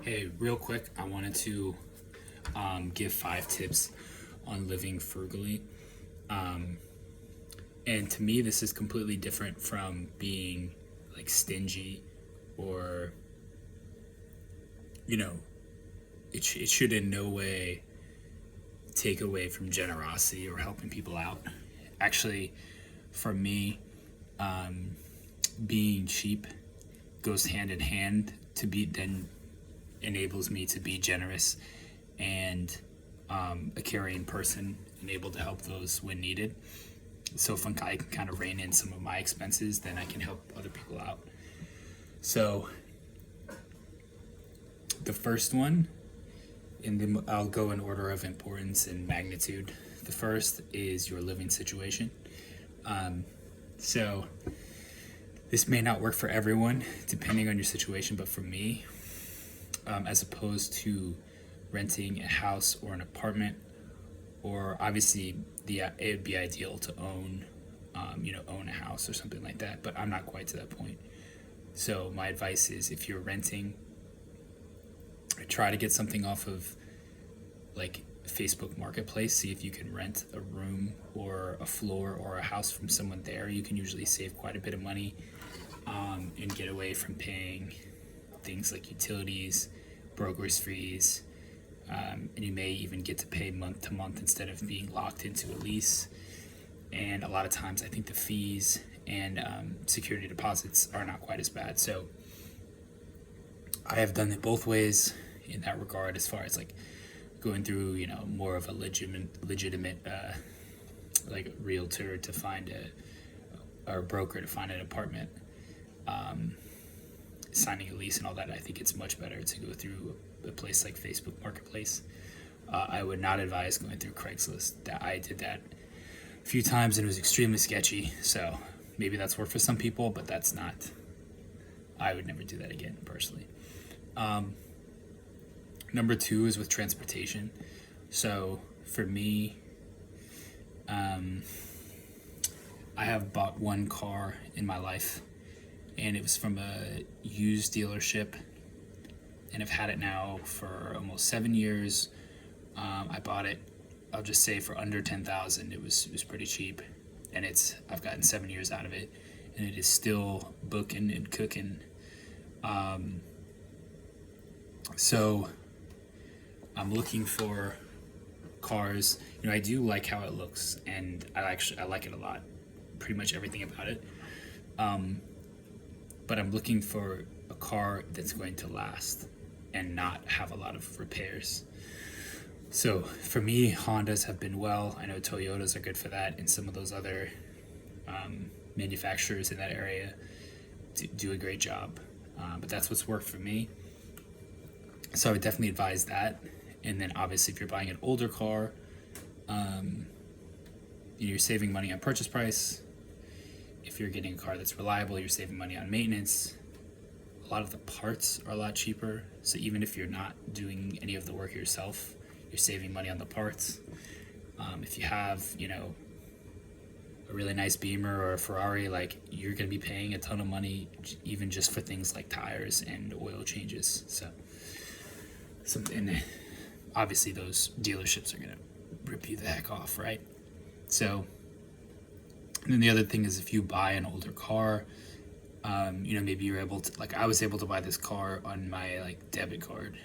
Hey, real quick, I wanted to give 5 tips on living frugally. Um, and to me, this is completely different from being like stingy or, you know, it should in no way take away from generosity or helping people out. Actually, for me, being cheap goes hand in hand to be then enables me to be generous and a caring person and able to help those when needed. So if I can kind of rein in some of my expenses, then I can help other people out. So the first one, and then I'll go in order of importance and magnitude. The first is your living situation. So this may not work for everyone depending on your situation, but for me, as opposed to renting a house or an apartment, or obviously it would be ideal to own own a house or something like that, but I'm not quite to that point. So my advice is, if you're renting, try to get something off of like Facebook Marketplace. See if you can rent a room or a floor or a house from someone there. You can usually save quite a bit of money and get away from paying things like utilities, brokerage fees, and you may even get to pay month to month instead of being locked into a lease. And a lot of times I think the fees and security deposits are not quite as bad. So I have done it both ways in that regard, as far as like going through more of a legitimate like realtor to find or a broker to find an apartment, signing a lease and all that. I think it's much better to go through a place like Facebook Marketplace. I would not advise going through Craigslist. That I did that a few times and it was extremely sketchy. So maybe that's worked for some people, but that's not. I would never do that again personally. Number 2 is with transportation. So for me, I have bought one car in my life, and it was from a used dealership, and I've had it now for almost 7 years. I bought it, I'll just say, for under $10,000. It was pretty cheap, and I've gotten 7 years out of it, and it is still booking and cooking. So I'm looking for cars. I do like how it looks, and I like it a lot. Pretty much everything about it. But I'm looking for a car that's going to last and not have a lot of repairs. So for me, Hondas have been well. I know Toyotas are good for that, and some of those other manufacturers in that area do a great job. But that's what's worked for me. So I would definitely advise that. And then obviously if you're buying an older car, you're saving money on purchase price. If you're getting a car that's reliable, you're saving money on maintenance. A lot of the parts are a lot cheaper. So even if you're not doing any of the work yourself, you're saving money on the parts. If you have, a really nice Beamer or a Ferrari, like, you're going to be paying a ton of money even just for things like tires and oil changes. So and obviously those dealerships are going to rip you the heck off, right? So, and then the other thing is, if you buy an older car, maybe you're able to, like, I was able to buy this car on my like debit card,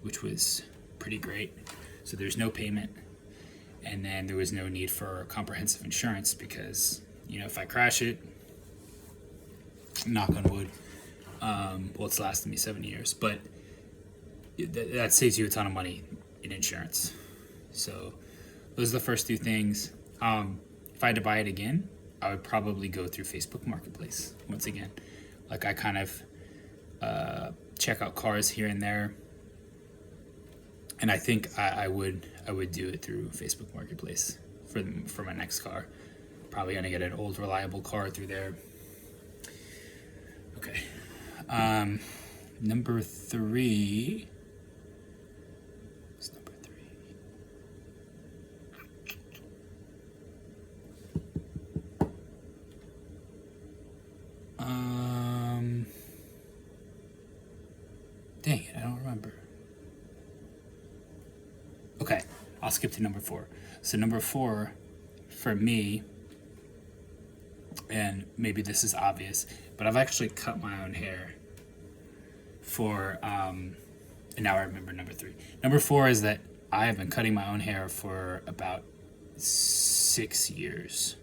which was pretty great. So there's no payment, and then there was no need for comprehensive insurance because, if I crash it, knock on wood, it's lasted me 7 years, but that saves you a ton of money in insurance. So those are the first 2 things. If I had to buy it again, I would probably go through Facebook Marketplace once again. Like, I kind of check out cars here and there, and I think I would do it through Facebook Marketplace for my next car. Probably gonna get an old reliable car through there. Okay. Number 3. What's number 3? Dang it, I don't remember. Okay, I'll skip to number 4. So number 4 for me, and maybe this is obvious, but I've actually cut my own hair for and now I remember number 3. Number 4 is that I have been cutting my own hair for about 6 years.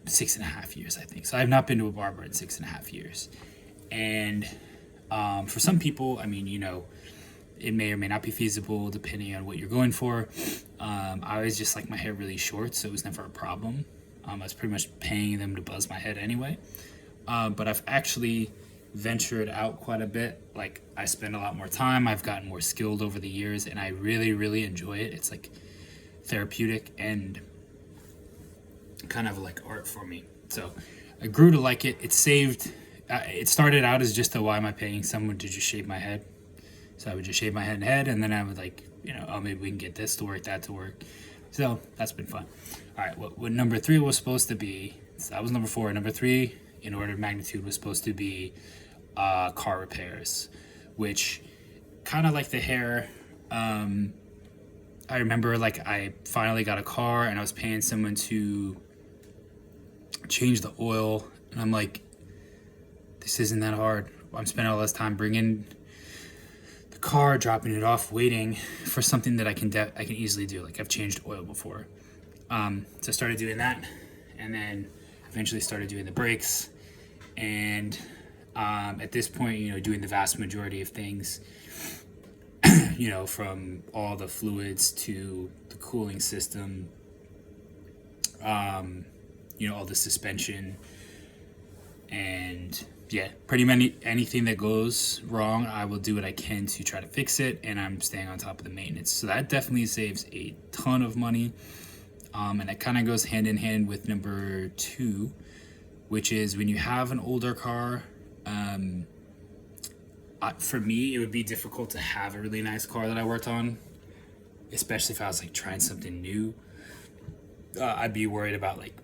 6.5 years, I think. So I've not been to a barber in 6.5 years. And for some people, I mean, it may or may not be feasible depending on what you're going for. I always just like my hair really short, so it was never a problem. I was pretty much paying them to buzz my head anyway. But I've actually ventured out quite a bit. Like, I spend a lot more time. I've gotten more skilled over the years, and I really, really enjoy it. It's like therapeutic and kind of like art for me. So I grew to like it. It saved. It started out as just why am I paying someone to just shave my head? So I would just shave my head, and then I would like, oh, maybe we can get this to work, that to work. So that's been fun. All right, what number 3 was supposed to be, so that was number 4. Number 3, in order of magnitude, was supposed to be car repairs, which kind of like the hair. I remember like I finally got a car, and I was paying someone to change the oil, and I'm like, this isn't that hard. I'm spending all this time bringing the car, dropping it off, waiting for something that I can easily do. Like, I've changed oil before. So I started doing that, and then eventually started doing the brakes, and at this point, doing the vast majority of things, from all the fluids to the cooling system, all the suspension, and yeah, pretty many anything that goes wrong, I will do what I can to try to fix it, and I'm staying on top of the maintenance. So that definitely saves a ton of money, and it kind of goes hand in hand with number 2, which is when you have an older car. For me, it would be difficult to have a really nice car that I worked on, especially if I was like trying something new. I'd be worried about like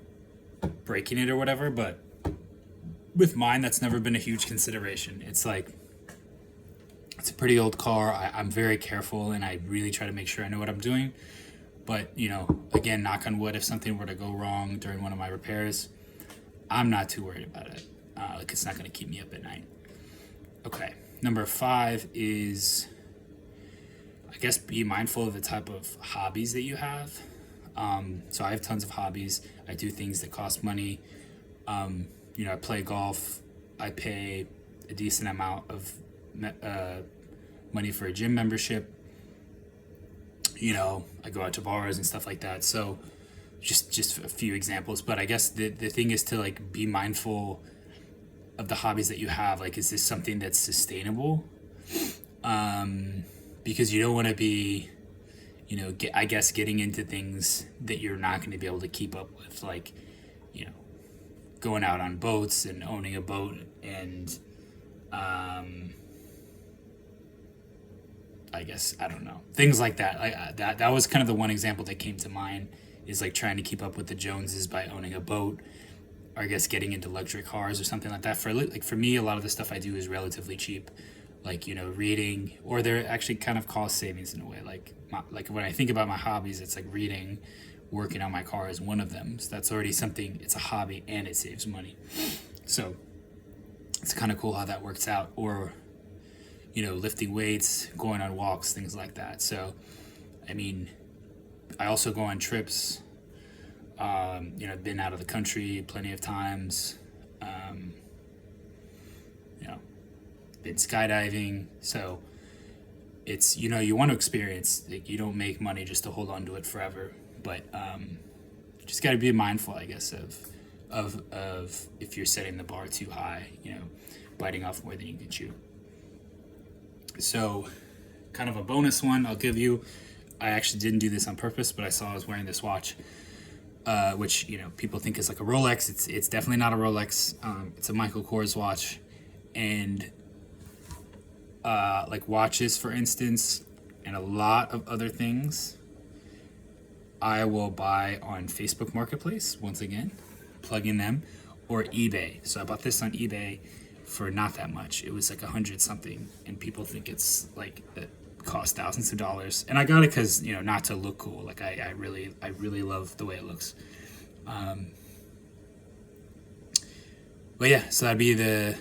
breaking it or whatever, but with mine, that's never been a huge consideration. It's like, it's a pretty old car. I'm very careful, and I really try to make sure I know what I'm doing. But, again, knock on wood, if something were to go wrong during one of my repairs, I'm not too worried about it. Like, it's not going to keep me up at night. Okay, number 5 is, I guess, be mindful of the type of hobbies that you have. So I have tons of hobbies. I do things that cost money. I play golf. I pay a decent amount of money for a gym membership. I go out to bars and stuff like that. So just a few examples. But I guess the thing is to like be mindful of the hobbies that you have. Like, is this something that's sustainable? Because you don't want to be, getting into things that you're not going to be able to keep up with. Like, going out on boats and owning a boat, and I guess, I don't know, things like that. Like that was kind of the one example that came to mind, is like trying to keep up with the Joneses by owning a boat, or I guess getting into luxury cars or something like that. For me, a lot of the stuff I do is relatively cheap, like reading, or they're actually kind of cost savings in a way. Like when I think about my hobbies, it's like reading. Working on my car is one of them. So that's already something, it's a hobby and it saves money. So it's kind of cool how that works out. Or, lifting weights, going on walks, things like that. So, I mean, I also go on trips. I've been out of the country plenty of times. Been skydiving. So it's, you want to experience, like, you don't make money just to hold on to it forever. But just got to be mindful, I guess, of if you're setting the bar too high, biting off more than you can chew. So, kind of a bonus one I'll give you. I actually didn't do this on purpose, but I saw I was wearing this watch, which people think is like a Rolex. It's definitely not a Rolex. It's a Michael Kors watch, and like watches, for instance, and a lot of other things, I will buy on Facebook Marketplace, once again, plug in them, or eBay. So I bought this on eBay for not that much. It was like 100 something, and people think it's like it costs thousands of dollars. And I got it because, you know, not to look cool. Like I really love the way it looks. But yeah, so that'd be the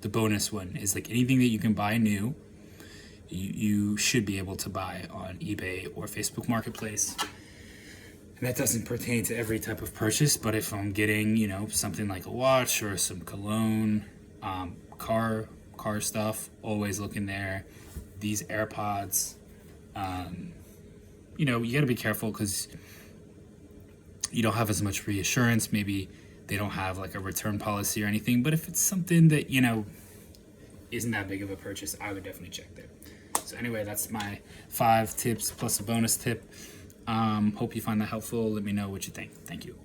bonus one, is like anything that you can buy new, you should be able to buy on eBay or Facebook Marketplace. And that doesn't pertain to every type of purchase, but if I'm getting, you know, something like a watch or some cologne, car stuff, always look in there. These AirPods, you know, you got to be careful because you don't have as much reassurance. Maybe they don't have like a return policy or anything, but if it's something that, you know, isn't that big of a purchase, I would definitely check there. So anyway, that's my 5 tips plus a bonus tip. Hope you find that helpful. Let me know what you think. Thank you.